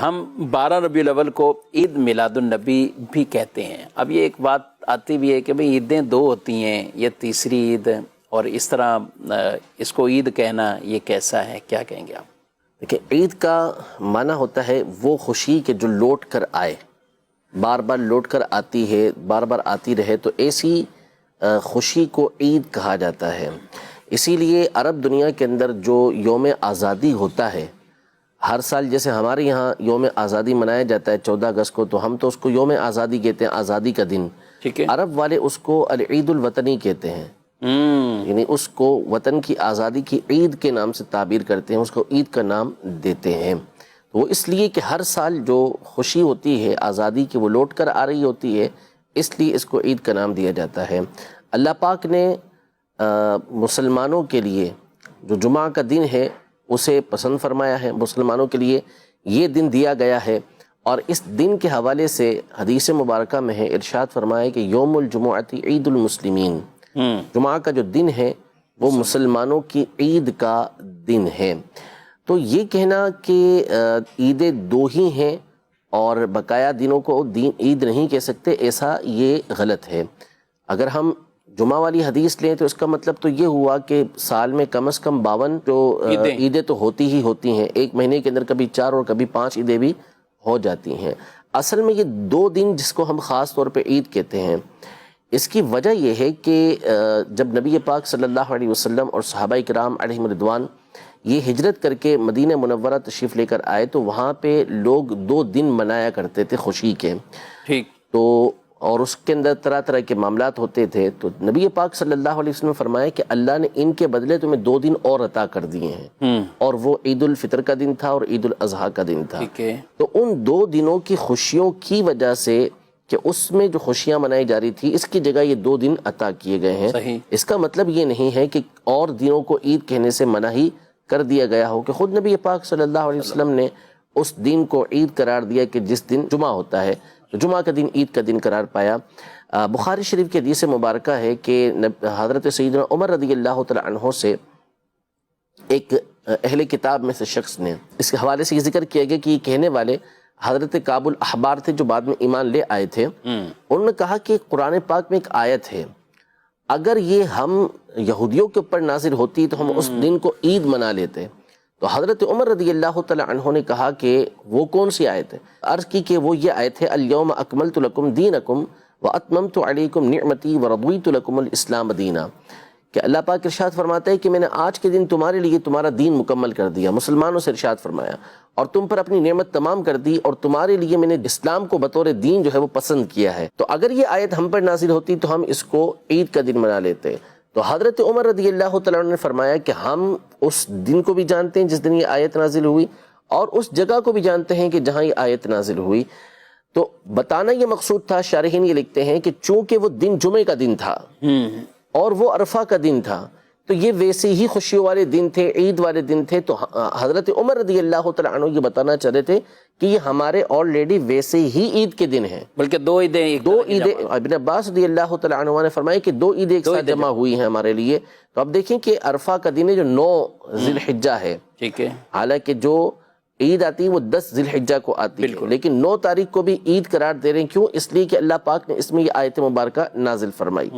ہم 12 ربیع الاول کو عید میلاد النبی بھی کہتے ہیں. اب یہ ایک بات آتی بھی ہے کہ بھئی عیدیں دو ہوتی ہیں، یہ تیسری عید، اور اس طرح اس کو عید کہنا یہ کیسا ہے، کیا کہیں گے آپ؟ دیکھیں، عید کا معنی ہوتا ہے وہ خوشی کہ جو لوٹ کر آئے، بار بار لوٹ کر آتی ہے، بار بار آتی رہے، تو ایسی خوشی کو عید کہا جاتا ہے. اسی لیے عرب دنیا کے اندر جو یوم آزادی ہوتا ہے، ہر سال جیسے ہمارے یہاں یوم آزادی منایا جاتا ہے 14 اگست کو، تو ہم تو اس کو یوم آزادی کہتے ہیں، آزادی کا دن. ٹھیک ہے. عرب والے اس کو العید الوطنی کہتے ہیں، یعنی اس کو وطن کی آزادی کی عید کے نام سے تعبیر کرتے ہیں، اس کو عید کا نام دیتے ہیں. تو وہ اس لیے کہ ہر سال جو خوشی ہوتی ہے آزادی کی وہ لوٹ کر آ رہی ہوتی ہے، اس لیے اس کو عید کا نام دیا جاتا ہے. اللہ پاک نے مسلمانوں کے لیے جو جمعہ کا دن ہے اسے پسند فرمایا ہے، مسلمانوں کے لیے یہ دن دیا گیا ہے. اور اس دن کے حوالے سے حدیث مبارکہ میں ہے، ارشاد فرمایا کہ یوم الجمعۃ عید المسلمین، جمعہ کا جو دن ہے وہ مسلمانوں کی عید کا دن ہے. تو یہ کہنا کہ عیدیں دو ہی ہیں اور بقایا دنوں کو عید نہیں کہہ سکتے، ایسا یہ غلط ہے. اگر ہم جمعہ والی حدیث لیں تو اس کا مطلب تو یہ ہوا کہ سال میں کم از کم 52 جو عیدیں تو ہوتی ہی ہوتی ہیں، ایک مہینے کے اندر کبھی 4 اور کبھی 5 عیدیں بھی ہو جاتی ہیں. اصل میں یہ 2 دن جس کو ہم خاص طور پہ عید کہتے ہیں، اس کی وجہ یہ ہے کہ جب نبی پاک صلی اللہ علیہ وسلم اور صحابہ کرام علیہم رضوان یہ ہجرت کر کے مدینہ منورہ تشریف لے کر آئے تو وہاں پہ لوگ 2 دن منایا کرتے تھے خوشی کے. ٹھیک. تو اور اس کے اندر طرح طرح کے معاملات ہوتے تھے. تو نبی پاک صلی اللہ علیہ وسلم نے فرمایا کہ اللہ نے ان کے بدلے تمہیں 2 دن اور عطا کر دیے ہیں، اور وہ عید الفطر کا دن تھا اور عید الاضحیٰ کا دن تھا. تو ان 2 دنوں کی خوشیوں کی وجہ سے کہ اس میں جو خوشیاں منائی جا رہی تھی، اس کی جگہ یہ 2 دن عطا کیے گئے ہیں. صحیح. اس کا مطلب یہ نہیں ہے کہ اور دنوں کو عید کہنے سے منع ہی کر دیا گیا ہو، کہ خود نبی پاک صلی اللہ علیہ وسلم نے اس دن کو عید قرار دیا کہ جس دن جمعہ ہوتا ہے، تو جمعہ کا دن عید کا دن قرار پایا. بخاری شریف کی حدیث مبارکہ ہے کہ حضرت سیدنا عمر رضی اللہ تعالی عنہ سے ایک اہل کتاب میں سے شخص نے، اس کے حوالے سے یہ ذکر کیا گیا کہ یہ کہنے والے حضرت کعب الاحبار تھے جو بعد میں ایمان لے آئے تھے. انہوں نے کہا کہ قرآن پاک میں ایک آیت ہے، اگر یہ ہم یہودیوں کے اوپر نازل ہوتی تو ہم اس دن کو عید منا لیتے. تو حضرت عمر رضی اللہ تعالی عنہ نے کہا کہ وہ کون سی آیت ہے؟ عرض کی کہ وہ یہ آیت ہے، الیوم اکملت لکم دینکم واتممت علیکم نعمتی ورضیت لکم الاسلام دینا، کہ اللہ پاک ارشاد فرماتا ہے کہ میں نے آج کے دن تمہارے لیے تمہارا دین مکمل کر دیا، مسلمانوں سے ارشاد فرمایا، اور تم پر اپنی نعمت تمام کر دی، اور تمہارے لیے میں نے اسلام کو بطور دین جو ہے وہ پسند کیا ہے. تو اگر یہ آیت ہم پر نازل ہوتی تو ہم اس کو عید کا دن منا لیتے. تو حضرت عمر رضی اللہ تعالیٰ عنہ نے فرمایا کہ ہم اس دن کو بھی جانتے ہیں جس دن یہ آیت نازل ہوئی، اور اس جگہ کو بھی جانتے ہیں کہ جہاں یہ آیت نازل ہوئی. تو بتانا یہ مقصود تھا، شارحین یہ لکھتے ہیں کہ چونکہ وہ دن جمعے کا دن تھا اور وہ عرفہ کا دن تھا، تو یہ ویسے ہی خوشیوں والے دن تھے، عید والے دن تھے. تو حضرت عمر رضی اللہ تعالیٰ عنہ یہ بتانا چاہ رہے تھے کہ یہ ہمارے آلریڈی ویسے ہی عید کے دن ہیں، بلکہ 2 عیدیں. ابن عباس رضی اللہ تعالیٰ عنہ نے فرمایا کہ 2 عیدیں ایک ساتھ جمع ہوئی ہیں ہمارے لیے. تو اب دیکھیں کہ عرفہ کا دن ہے جو 9 ذی الحجہ ہے، ٹھیک ہے، حالانکہ جو عید آتی ہے وہ 10 ذی الحجہ کو آتی ہے، لیکن 9 تاریخ کو بھی عید قرار دے رہے ہیں. کیوں؟ اس لیے کہ اللہ پاک نے اس میں یہ آیت مبارکہ نازل فرمائی.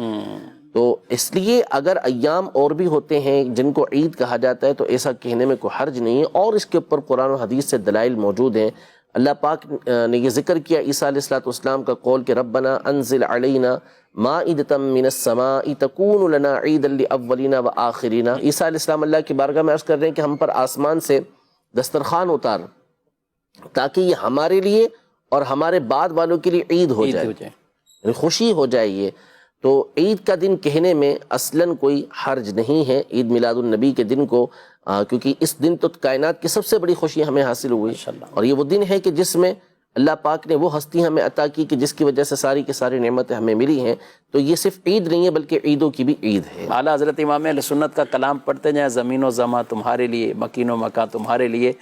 تو اس لیے اگر ایام اور بھی ہوتے ہیں جن کو عید کہا جاتا ہے تو ایسا کہنے میں کوئی حرج نہیں ہے، اور اس کے اوپر قرآن و حدیث سے دلائل موجود ہیں. اللہ پاک نے یہ ذکر کیا عیسیٰ علیہ السلام کا قول کہ ربنا انزل علینا مائدۃ من السماء تکون لنا عیدا لاولنا وآخرنا. عیسیٰ علیہ السلام اللہ کی بارگاہ میں عرض کر رہے ہیں کہ ہم پر آسمان سے دسترخوان اتار تاکہ یہ ہمارے لیے اور ہمارے بعد والوں کے لیے عید ہو جائے، خوشی ہو جائے. یہ تو عید کا دن کہنے میں اصلاً کوئی حرج نہیں ہے عید میلاد النبی کے دن کو، کیونکہ اس دن تو کائنات کی سب سے بڑی خوشی ہمیں حاصل ہوئی، اور یہ وہ دن ہے کہ جس میں اللہ پاک نے وہ ہستی ہمیں عطا کی کہ جس کی وجہ سے ساری کی ساری نعمتیں ہمیں ملی ہیں. تو یہ صرف عید نہیں ہے بلکہ عیدوں کی بھی عید ہے. اعلیٰ حضرت امام اہل سنت کا کلام پڑھتے جائیں، زمین و زماں تمہارے لیے، مکین و مکان تمہارے لیے.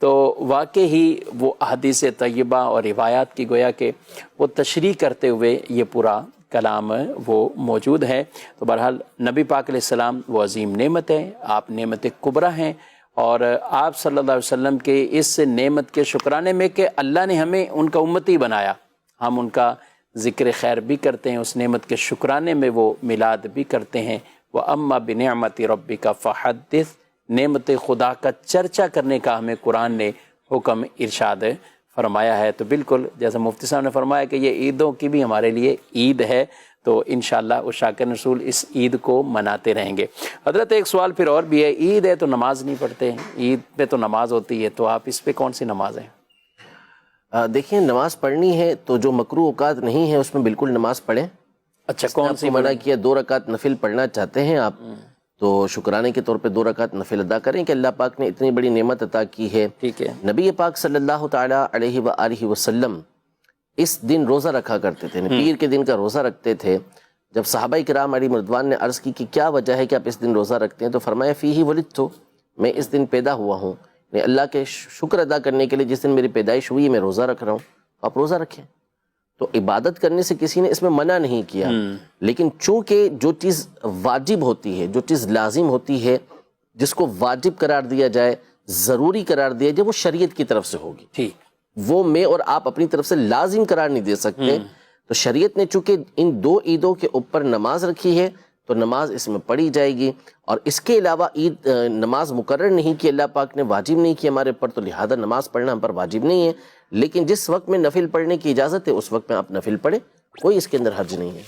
تو واقعی ہی وہ احادیث طیبہ اور روایات کی گویا کہ وہ تشریح کرتے ہوئے یہ پورا کلام وہ موجود ہے. تو بہرحال نبی پاک علیہ السلام وہ عظیم نعمت ہے، آپ نعمت کبریٰ ہیں، اور آپ صلی اللہ علیہ وسلم کے اس نعمت کے شکرانے میں کہ اللہ نے ہمیں ان کا امتی بنایا، ہم ان کا ذکر خیر بھی کرتے ہیں، اس نعمت کے شکرانے میں وہ میلاد بھی کرتے ہیں۔ وَأَمَّا بِنِعْمَةِ رَبِّكَ فَحَدِّثْ، نعمت خدا کا چرچا کرنے کا ہمیں قرآن نے حکم ارشاد فرمایا ہے۔ تو بالکل جیسے مفتی صاحب نے فرمایا کہ یہ عیدوں کی بھی ہمارے لیے عید ہے، تو انشاءاللہ عشاق رسول اس عید کو مناتے رہیں گے۔ حضرت ایک سوال پھر اور بھی ہے، عید ہے تو نماز نہیں پڑھتے، عید پہ تو نماز ہوتی ہے، تو آپ اس پہ کون سی نماز ہے؟ دیکھیں نماز پڑھنی ہے تو جو مکروہ اوقات نہیں ہے اس میں بالکل نماز پڑھیں۔ اچھا کون سی منع کیا 2 رکعت نفل پڑھنا چاہتے ہیں آپ تو شکرانے کے طور پہ 2 رکعت نفل ادا کریں کہ اللہ پاک نے اتنی بڑی نعمت عطا کی ہے۔ ٹھیک ہے۔ نبی پاک صلی اللہ تعالیٰ علیہ وآلہ وسلم اس دن روزہ رکھا کرتے تھے، پیر کے دن کا روزہ رکھتے تھے۔ جب صحابہ کرام علیہ مردوان نے عرض کی کہ کیا وجہ ہے کہ آپ اس دن روزہ رکھتے ہیں، تو فرمایا فیہ ولدت، میں اس دن پیدا ہوا ہوں، میں اللہ کے شکر ادا کرنے کے لیے جس دن میری پیدائش ہوئی ہے میں روزہ رکھ رہا ہوں، آپ روزہ رکھیں۔ تو عبادت کرنے سے کسی نے اس میں منع نہیں کیا، لیکن چونکہ جو چیز واجب ہوتی ہے، جو چیز لازم ہوتی ہے، جس کو واجب قرار دیا جائے، ضروری قرار دیا جائے، وہ شریعت کی طرف سے ہوگی، ٹھیک، وہ میں اور آپ اپنی طرف سے لازم قرار نہیں دے سکتے۔ تو شریعت نے چونکہ ان 2 عیدوں کے اوپر نماز رکھی ہے تو نماز اس میں پڑھی جائے گی، اور اس کے علاوہ عید نماز مقرر نہیں کی، اللہ پاک نے واجب نہیں کی ہمارے پر، تو لہذا نماز پڑھنا ہم پر واجب نہیں ہے، لیکن جس وقت میں نفل پڑھنے کی اجازت ہے اس وقت میں آپ نفل پڑھیں، کوئی اس کے اندر حرج نہیں ہے۔